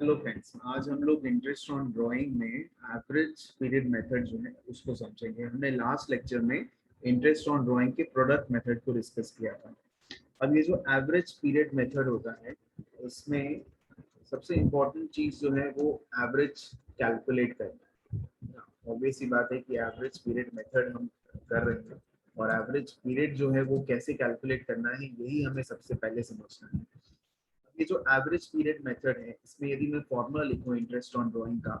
Hello friends, आज हम लोग इंटरेस्ट ऑन ड्राइंग में एवरेज पीरियड मेथड जो है उसको समझेंगे। हमने लास्ट लेक्चर में इंटरेस्ट ऑन ड्राइंग के प्रोडक्ट मेथड को डिस्कस किया था। अब ये जो एवरेज पीरियड मेथड होता है, इसमें सबसे इम्पोर्टेंट चीज जो है वो एवरेज कैलकुलेट करना है। ऑब्वियस सी बात है कि एवरेज पीरियड मेथड हम कर रहे हैं और एवरेज पीरियड जो है वो कैसे कैलकुलेट करना है, यही हमें सबसे पहले समझना है। ये जो एवरेज पीरियड मेथड है, इसमें यदि मैं फॉर्मूला लिखूं इंटरेस्ट ऑन ड्राइंग का,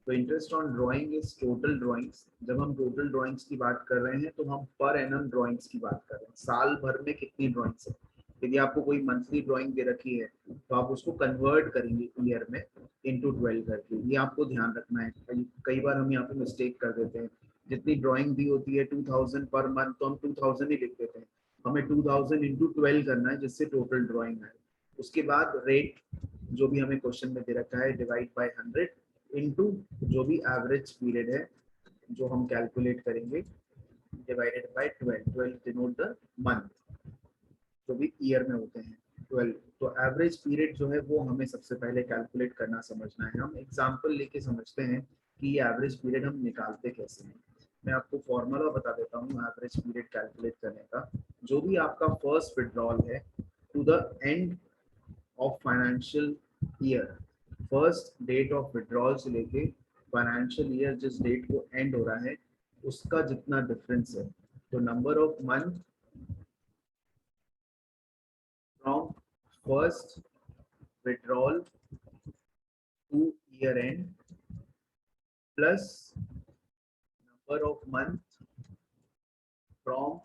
तो interest on drawing is total drawings. जब हम टोटल ड्राइंग्स की बात कर रहे हैं तो हम पर एनम ड्राइंग्स की बात कर रहे हैं। साल भर में कितनी ड्राइंग्स है। यदि आपको कोई मंथली ड्राइंग दे रखी है तो आप उसको कन्वर्ट करेंगे ईयर में इंटू 12 करके। ये आपको ध्यान रखना है। कई बार हम यहाँ पे मिस्टेक कर देते हैं। जितनी ड्राइंग दी होती है 2000 पर मंथ, तो हम 2000 ही लिख देते हैं। हमें 2000 इंटू 12 करना है, जिससे टोटल ड्राइंग आए। उसके बाद रेट जो भी हमें क्वेश्चन में दे रखा है, डिवाइड बाय 100 इनटू जो भी एवरेज पीरियड है जो हम कैलकुलेट करेंगे, divided by 12। 12 denote the month, जो भी ईयर में होते हैं 12। तो एवरेज पीरियड जो है वो हमें सबसे पहले कैलकुलेट करना समझना है। हम एग्जांपल लेके समझते हैं कि ये एवरेज पीरियड हम निकालते कैसे हैं। मैं आपको फॉर्मूला बता देता हूँ एवरेज पीरियड कैलकुलेट करने का। जो भी आपका फर्स्ट विड्रॉल है to the end of financial year, first date of withdrawal से लेके फाइनेंशियल ईयर जिस डेट को एंड हो रहा है उसका जितना डिफरेंस है, तो number of month from first withdrawal to year end plus number of month from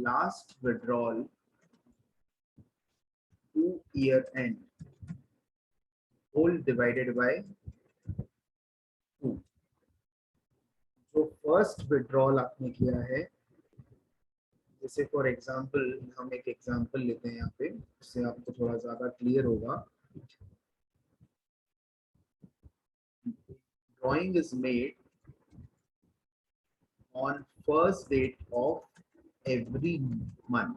last withdrawal to year end, whole divided by 2। जो फर्स्ट विड्रॉल आपने किया है, जैसे फॉर एग्जांपल हम एक एग्जांपल लेते हैं यहाँ पे, इससे आपको थोड़ा ज्यादा क्लियर होगा। Drawing is made on first date of every month.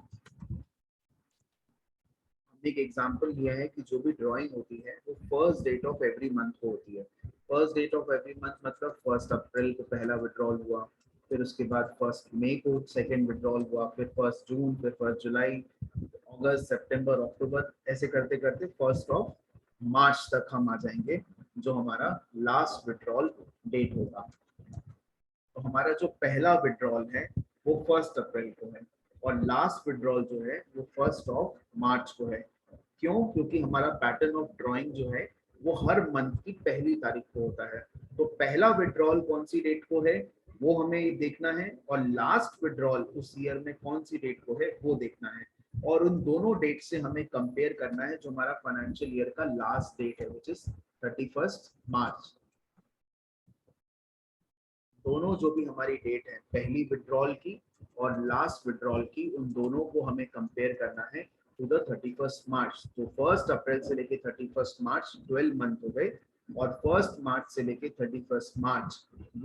हमने एक एग्जांपल लिया है कि जो भी ड्राइंग होती है वो first date of every month को होती है। First date of every month मतलब फर्स्ट अप्रैल को पहला विड्रॉल हुआ, फिर उसके बाद फर्स्ट मई को सेकेंड विड्रॉल हुआ, फिर फर्स्ट जून, फिर फर्स्ट जुलाई, अगस्त, सितंबर, अक्टूबर, ऐसे करते करते फर्स्ट ऑफ मार्च तक हम आ जाएंगे, जो हमारा लास्ट विड्रॉल डेट होगा। तो हमारा जो पहला विड्रॉल है वो फर्स्ट अप्रैल को है और लास्ट विड्रॉल जो है वो फर्स्ट ऑफ मार्च को है। क्यों? क्योंकि हमारा पैटर्न ऑफ ड्राइंग जो है वो हर मंथ की पहली तारीख को होता है। तो पहला विड्रॉल कौन सी डेट को है वो हमें देखना है, और लास्ट विड्रॉल उस ईयर में कौन सी डेट को है वो देखना है। और उन दोनों डेट से हमें कंपेयर करना है जो हमारा फाइनेंशियल ईयर का लास्ट डेट है, विच इज 31 मार्च। दोनों जो भी हमारी डेट है, पहली विड्रॉल की और लास्ट विड्रॉल की, उन दोनों को हमें कंपेयर करना है टू द 31 मार्च। तो फर्स्ट अप्रैल से लेके 31 मार्च 12 मंथ हो गए, और फर्स्ट मार्च से लेके 31 मार्च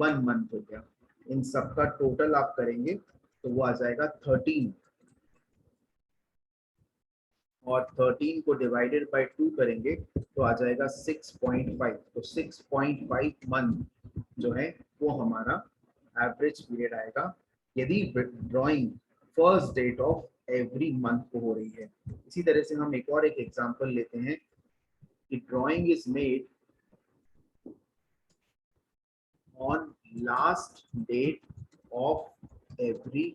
1 मंथ हो गया। इन सबका टोटल आप करेंगे तो वो आ जाएगा 13, और 13 को डिवाइडेड बाय 2 करेंगे तो आ जाएगा 6.5। तो 6.5 मंथ जो है वो हमारा एवरेज पीरियड आएगा, यदि drawing first date of every month को हो रही है। इसी तरह से हम एक और एक एग्जांपल लेते हैं कि drawing is made on last date of every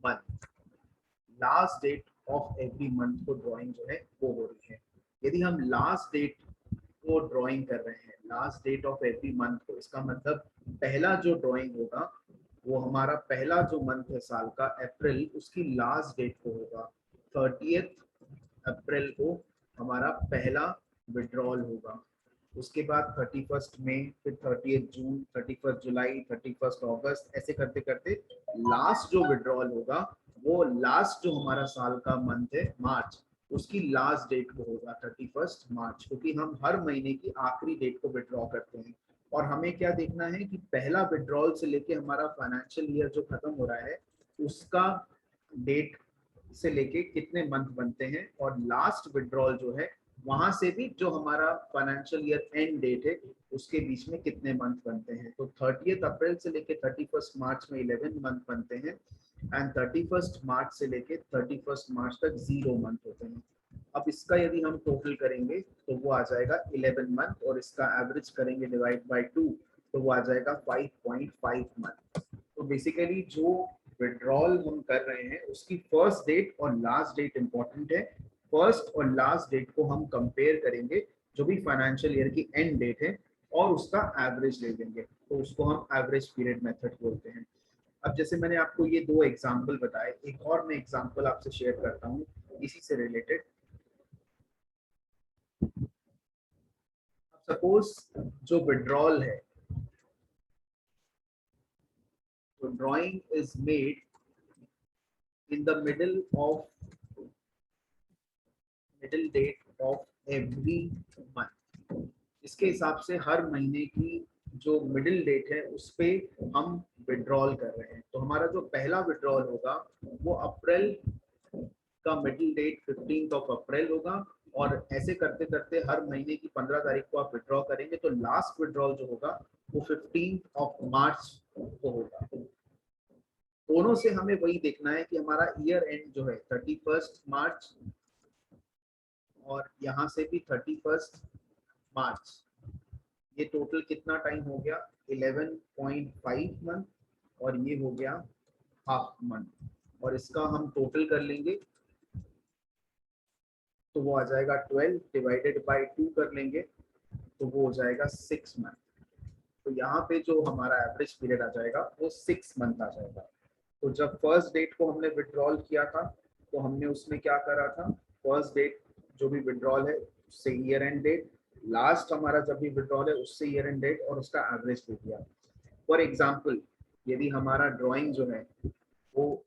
month. Last date of every month को ड्राइंग जो है वो हो रही है। यदि हम लास्ट डेट को ड्राइंग कर रहे हैं, last date of every month को, इसका मतलब पहला जो ड्राइंग होगा वो हमारा पहला जो मंथ है साल का अप्रैल, उसकी लास्ट डेट को होगा। 30 अप्रैल को हमारा पहला विड्रॉल होगा। उसके बाद 31 मई, फिर 30 जून, 31 जुलाई, 31 अगस्त, ऐसे करते करते लास्ट जो विड्रॉल होगा वो लास्ट जो हमारा साल का मंथ है मार्च, उसकी लास्ट डेट को होगा 31 मार्च, क्योंकि हम हर महीने की आखिरी डेट को विड्रॉ करते हैं। और हमें क्या देखना है कि पहला विड्रॉल से लेके हमारा फाइनेंशियल ईयर जो खत्म हो रहा है उसका डेट से लेके कितने मंथ बनते हैं, और लास्ट विड्रॉल जो है वहां से भी जो हमारा फाइनेंशियल ईयर एंड डेट है उसके बीच में कितने मंथ बनते हैं। तो 30 अप्रैल से लेके 31 मार्च में 11 मंथ बनते हैं एंड 31 मार्च से लेके 31 मार्च तक 0 मंथ होते हैं। अब इसका यदि हम टोटल करेंगे तो वो आ जाएगा 11 मंथ और इसका एवरेज करेंगे डिवाइड बाय 2 तो वो आ जाएगा 5.5 मंथ। तो बेसिकली जो विड्रॉल हम कर रहे हैं उसकी फर्स्ट डेट और लास्ट डेट इंपॉर्टेंट है। फर्स्ट और लास्ट डेट को हम कंपेयर करेंगे जो भी फाइनेंशियल ईयर की एंड डेट है और उसका एवरेज ले लेंगे तो उसको हम एवरेज पीरियड मेथड बोलते हैं। अब जैसे मैंने आपको ये दो एग्जांपल बताए, एक और मैं एग्जांपल आपसे शेयर करता हूँ इसी से रिलेटेड। सपोज जो विड्रॉल है, तो drawing is made in the middle date of every month. इसके हिसाब से हर महीने की जो मिडिल डेट है उस पे हम विड्रॉल कर रहे हैं। तो हमारा जो पहला विड्रॉल होगा वो अप्रैल का मिडिल डेट 15 ऑफ अप्रैल होगा और ऐसे करते करते हर महीने की 15 तारीख को आप विड्रॉ करेंगे तो लास्ट विड्रॉल जो होगा वो 15 ऑफ मार्च को होगा। दोनों से हमें वही देखना है कि हमारा ईयर एंड जो है 31 मार्च और यहाँ से भी 31 मार्च, ये टोटल कितना टाइम हो गया 11.5 मंथ और ये हो गया हाफ मंथ और इसका हम टोटल कर लेंगे तो वो आ जाएगा 12 डिवाइडेड बाय 2 कर लेंगे तो वो हो जाएगा 6 मंथ। तो यहाँ पे जो हमारा एवरेज पीरियड आ जाएगा वो 6 मंथ आ जाएगा। तो जब फर्स्ट डेट को हमने विड्रॉल किया था तो हमने उसमें क्या करा था, फर्स्ट डेट जो भी विड्रॉल है उससे ईयर एंड डेट, लास्ट हमारा जब भी विड्रॉल है उससे ईयर एंड डेट और उसका एवरेज दे दिया। फॉर एग्जाम्पल यदि हमारा ड्रॉइंग जो है वो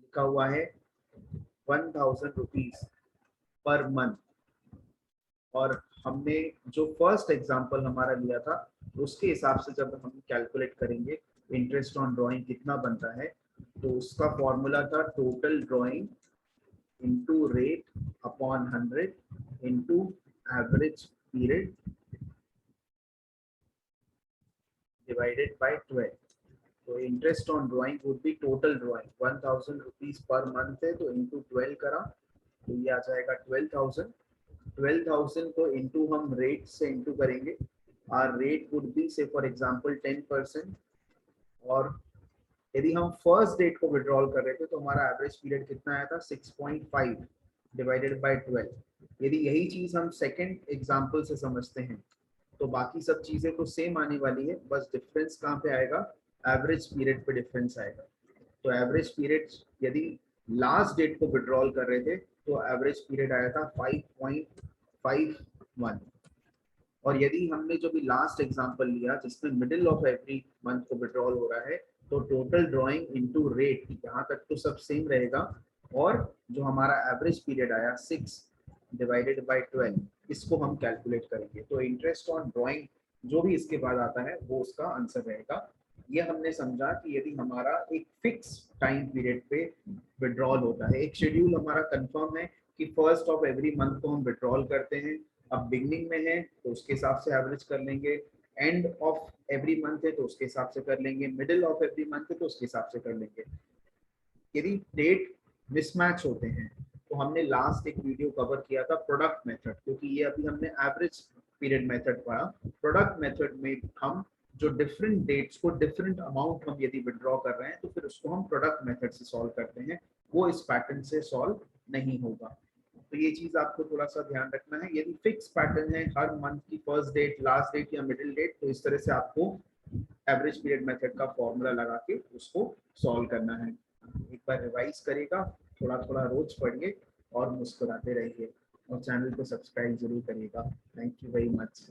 लिखा हुआ है 1000 रुपीज पर मंथ और हमने जो फर्स्ट एग्जांपल हमारा लिया था उसके हिसाब से जब हम कैलकुलेट करेंगे इंटरेस्ट ऑन ड्राइंग कितना बनता है तो उसका फॉर्मूला था total drawing into rate upon 100 into average period divided by 12। तो interest on drawing would be total drawing 1000 rupees per month है तो इनटू 12 करा तो ये आ जाएगा 12,000। 12,000 को इंटू हम रेट से इंटू करेंगे, आर रेट वुड बी से फॉर एग्जांपल 10%। और यदि हम फर्स्ट डेट को विड्रॉल कर रहे थे तो हमारा एवरेज पीरियड कितना आया था 6.5 डिवाइडेड बाय 12। यदि यही चीज हम सेकंड एग्जांपल से समझते हैं तो बाकी सब चीजें तो सेम आने वाली है, बस डिफरेंस कहाँ पे आएगा, एवरेज पीरियड पे डिफरेंस आएगा। तो एवरेज पीरियड यदि लास्ट डेट को विड्रॉल कर रहे थे तो एवरेज पीरियड आया था 5.51 और यदि हमने जो भी लास्ट एग्जांपल लिया जिसमें मिडिल ऑफ एवरी मंथ को विड्रॉल हो रहा है तो टोटल ड्राइंग इनटू रेट यहाँ तक तो सब सेम रहेगा और जो हमारा एवरेज पीरियड आया 6 डिवाइडेड बाय 12 इसको हम कैलकुलेट करेंगे। तो इंटरेस्ट ऑन ड्राइंग जो भी इसके बाद आता है वो उसका आंसर रहेगा। ये हमने समझा कि यदि हमारा एक फिक्स टाइम पीरियड पे विड्रॉल होता है, एक शेड्यूल हमारा कंफर्म है कि फर्स्ट ऑफ एवरी मंथ को हम विड्रॉल करते हैं, अब बिगनिंग में है तो उसके हिसाब से एवरेज कर लेंगे, एंड ऑफ एवरी मंथ है तो उसके हिसाब से कर लेंगे, मिडिल ऑफ एवरी मंथ है तो उसके हिसाब से कर लेंगे। यदि डेट मिसमैच होते हैं तो हमने लास्ट एक वीडियो कवर किया था प्रोडक्ट मेथड, क्योंकि ये अभी हमने एवरेज पीरियड मेथड पढ़ा। प्रोडक्ट मेथड में हम जो डिफरेंट डेट्स को डिफरेंट अमाउंट हम यदि विड्रॉ कर रहे हैं तो फिर उसको हम प्रोडक्ट मेथड से सॉल्व करते हैं, वो इस पैटर्न से सॉल्व नहीं होगा। तो ये चीज आपको थोड़ा सा ध्यान रखना है। यदि फिक्स पैटर्न है हर मंथ की फर्स्ट डेट, लास्ट डेट या मिडिल डेट, तो इस तरह से आपको एवरेज पीरियड मेथड का फॉर्मूला लगा के उसको सॉल्व करना है। एक बार रिवाइज करेगा, थोड़ा थोड़ा रोज पढ़िए और मुस्कुराते रहिए और चैनल को सब्सक्राइब जरूर करिएगा। Thank you very much.